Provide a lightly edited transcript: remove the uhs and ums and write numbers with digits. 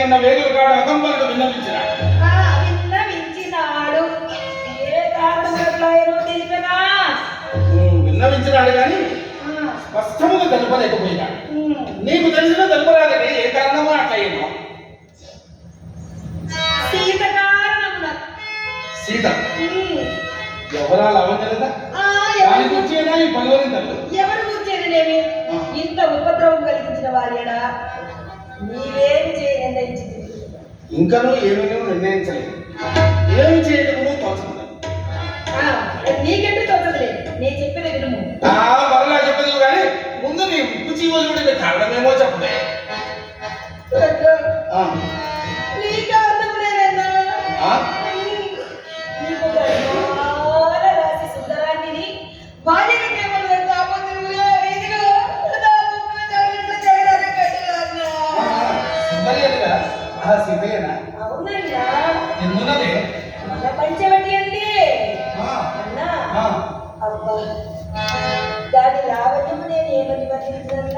మొన్న వేగుల కాడ అకంపనకు విన్నవించినాడు. ఏ కారణం తెలిపనా? విన్నవించినాడు కానీ స్పష్టముగా తెలుపలేకపోయినాడు. నీకు తెలిసిన తెలుపరాదని ఏ కారణమో అట్లయ్యేమో. సీత కారణమున. సీత ఎవరా లాభం దాని గురించి ఈ పనివరింతలు ఎవరు కూర్చేదిలేమి ఇంత ఉపద్రవం కలిగించిన వారేడా నీవేం నిర్ణయించింది? ఇంకనూ ఏమీ నిర్ణయించలేదు. ఏమి చేయడము తోచలేదు. నీకెందుకు తోచలేదు? నేను చెప్పిన వినుము. మరలా చెప్పదు కానీ ముందు నీ ఉప్పు జీవోజుడి కారణమేమో చెప్పలే. నీకు అర్థం లేదన్నా. నీకు రాసి సుందరాన్ని భార్య అవునయ్యా, మన పంచవటి అండి అన్నా. అబ్బా దాని లావణ్యము నేను ఏమని వర్ణించాను?